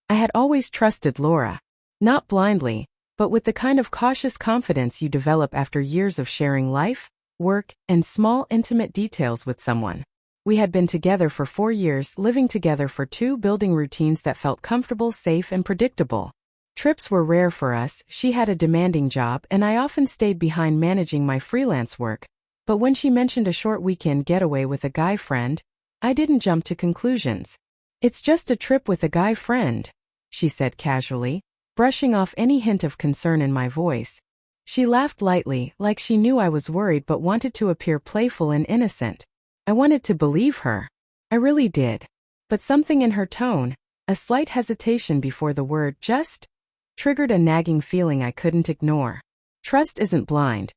I had always trusted Laura. Not blindly, but with the kind of cautious confidence you develop after years of sharing life, work, and small intimate details with someone. We had been together for 4 years, living together for 2, building routines that felt comfortable, safe, and predictable. Trips were rare for us. She had a demanding job, and I often stayed behind managing my freelance work. But when she mentioned a short weekend getaway with a guy friend, I didn't jump to conclusions. "It's just a trip with a guy friend," she said casually, brushing off any hint of concern in my voice. She laughed lightly, like she knew I was worried but wanted to appear playful and innocent. I wanted to believe her. I really did. But something in her tone, a slight hesitation before the word "just," triggered a nagging feeling I couldn't ignore. Trust isn't blind.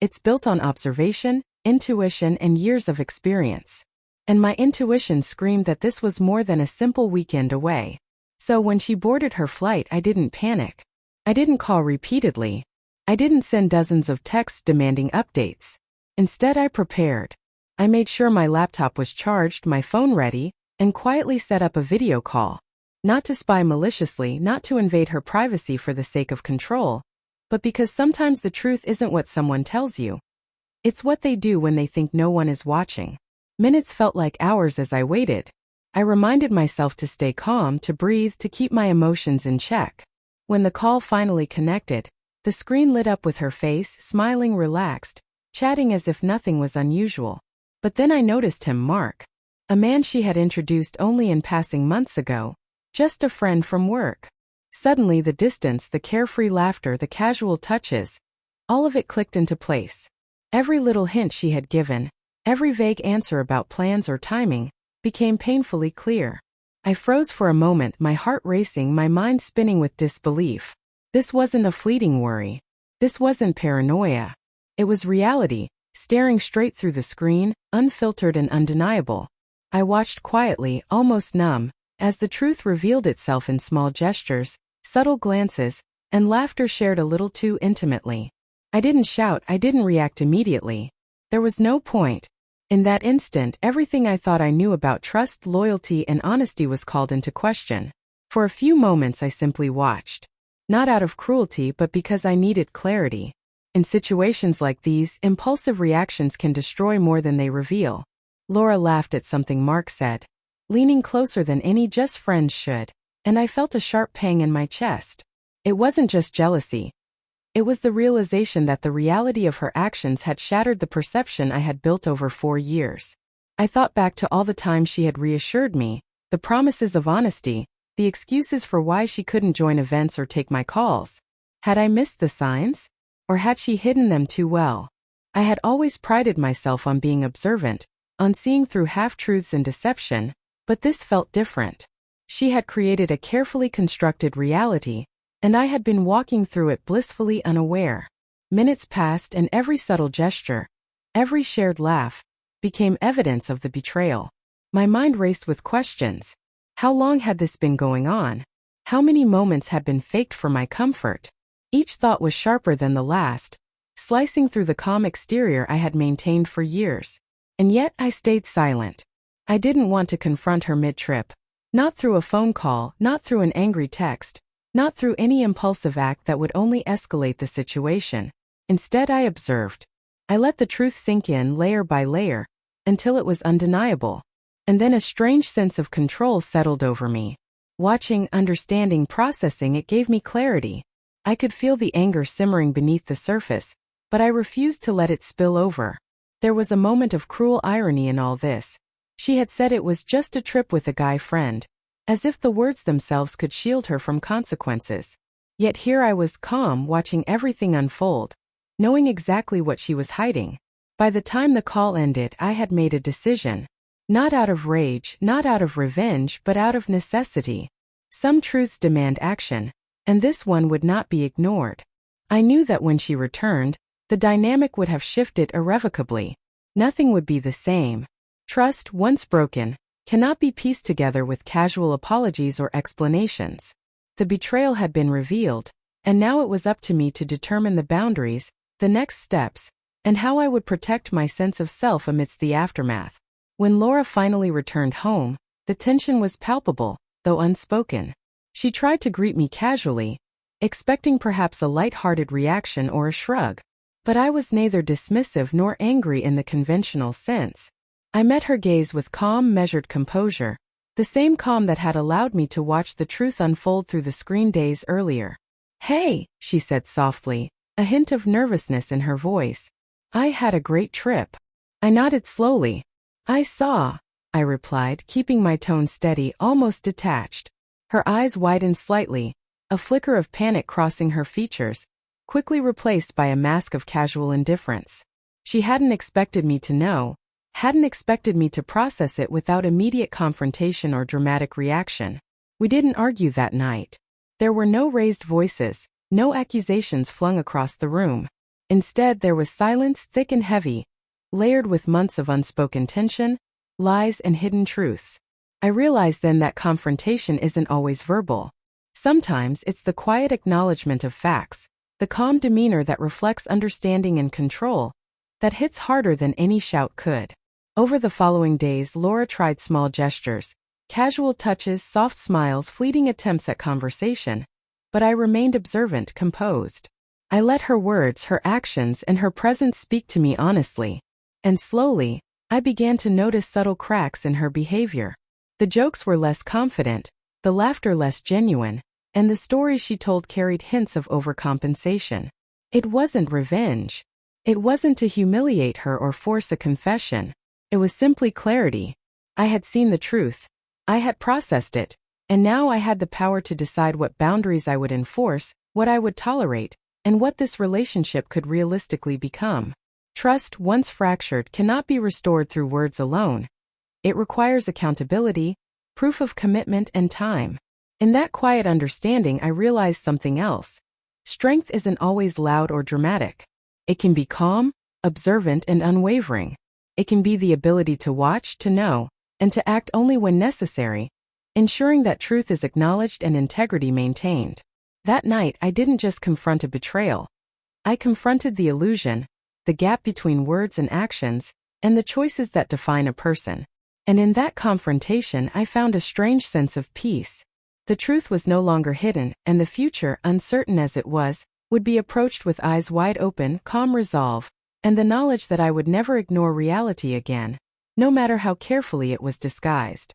It's built on observation, intuition, and years of experience. And my intuition screamed that this was more than a simple weekend away. So when she boarded her flight, I didn't panic. I didn't call repeatedly. I didn't send dozens of texts demanding updates. Instead, I prepared. I made sure my laptop was charged, my phone ready, and quietly set up a video call. Not to spy maliciously, not to invade her privacy for the sake of control, but because sometimes the truth isn't what someone tells you. It's what they do when they think no one is watching. Minutes felt like hours as I waited. I reminded myself to stay calm, to breathe, to keep my emotions in check. When the call finally connected, the screen lit up with her face, smiling, relaxed, chatting as if nothing was unusual. But then I noticed him, Mark. A man she had introduced only in passing months ago. Just a friend from work. Suddenly the distance, the carefree laughter, the casual touches, all of it clicked into place. Every little hint she had given, every vague answer about plans or timing, became painfully clear. I froze for a moment, my heart racing, my mind spinning with disbelief. This wasn't a fleeting worry. This wasn't paranoia. It was reality, staring straight through the screen, unfiltered and undeniable. I watched quietly, almost numb, as the truth revealed itself in small gestures, subtle glances, and laughter shared a little too intimately. I didn't shout, I didn't react immediately. There was no point. In that instant, everything I thought I knew about trust, loyalty, and honesty was called into question. For a few moments I simply watched. Not out of cruelty, but because I needed clarity. In situations like these, impulsive reactions can destroy more than they reveal. Laura laughed at something Mark said, leaning closer than any just friends should, and I felt a sharp pang in my chest. It wasn't just jealousy. It was the realization that the reality of her actions had shattered the perception I had built over 4 years. I thought back to all the times she had reassured me, the promises of honesty, the excuses for why she couldn't join events or take my calls. Had I missed the signs? Or had she hidden them too well? I had always prided myself on being observant, on seeing through half-truths and deception, but this felt different. She had created a carefully constructed reality, and I had been walking through it blissfully unaware. Minutes passed and every subtle gesture, every shared laugh, became evidence of the betrayal. My mind raced with questions. How long had this been going on? How many moments had been faked for my comfort? Each thought was sharper than the last, slicing through the calm exterior I had maintained for years. And yet I stayed silent. I didn't want to confront her mid-trip. Not through a phone call, not through an angry text, not through any impulsive act that would only escalate the situation. Instead, I observed. I let the truth sink in layer by layer, until it was undeniable. And then a strange sense of control settled over me. Watching, understanding, processing, it gave me clarity. I could feel the anger simmering beneath the surface, but I refused to let it spill over. There was a moment of cruel irony in all this. She had said it was just a trip with a guy friend, as if the words themselves could shield her from consequences. Yet here I was calm, watching everything unfold, knowing exactly what she was hiding. By the time the call ended, I had made a decision. Not out of rage, not out of revenge, but out of necessity. Some truths demand action, and this one would not be ignored. I knew that when she returned, the dynamic would have shifted irrevocably. Nothing would be the same. Trust, once broken, cannot be pieced together with casual apologies or explanations. The betrayal had been revealed, and now it was up to me to determine the boundaries, the next steps, and how I would protect my sense of self amidst the aftermath. When Laura finally returned home, the tension was palpable, though unspoken. She tried to greet me casually, expecting perhaps a light-hearted reaction or a shrug. But I was neither dismissive nor angry in the conventional sense. I met her gaze with calm, measured composure, the same calm that had allowed me to watch the truth unfold through the screen days earlier. "Hey," she said softly, a hint of nervousness in her voice. "I had a great trip." I nodded slowly. "I saw," I replied, keeping my tone steady, almost detached. Her eyes widened slightly, a flicker of panic crossing her features, quickly replaced by a mask of casual indifference. She hadn't expected me to know, hadn't expected me to process it without immediate confrontation or dramatic reaction. We didn't argue that night. There were no raised voices, no accusations flung across the room. Instead, there was silence, thick and heavy, layered with months of unspoken tension, lies and hidden truths. I realized then that confrontation isn't always verbal. Sometimes it's the quiet acknowledgement of facts, the calm demeanor that reflects understanding and control, that hits harder than any shout could. Over the following days, Laura tried small gestures, casual touches, soft smiles, fleeting attempts at conversation, but I remained observant, composed. I let her words, her actions, and her presence speak to me honestly. And slowly, I began to notice subtle cracks in her behavior. The jokes were less confident, the laughter less genuine, and the stories she told carried hints of overcompensation. It wasn't revenge. It wasn't to humiliate her or force a confession. It was simply clarity. I had seen the truth. I had processed it, and now I had the power to decide what boundaries I would enforce, what I would tolerate, and what this relationship could realistically become. Trust, once fractured, cannot be restored through words alone. It requires accountability, proof of commitment, and time. In that quiet understanding, I realized something else. Strength isn't always loud or dramatic. It can be calm, observant, and unwavering. It can be the ability to watch, to know, and to act only when necessary, ensuring that truth is acknowledged and integrity maintained. That night, I didn't just confront a betrayal. I confronted the illusion, the gap between words and actions, and the choices that define a person. And in that confrontation, I found a strange sense of peace. The truth was no longer hidden, and the future, uncertain as it was, would be approached with eyes wide open, calm resolve, and the knowledge that I would never ignore reality again, no matter how carefully it was disguised.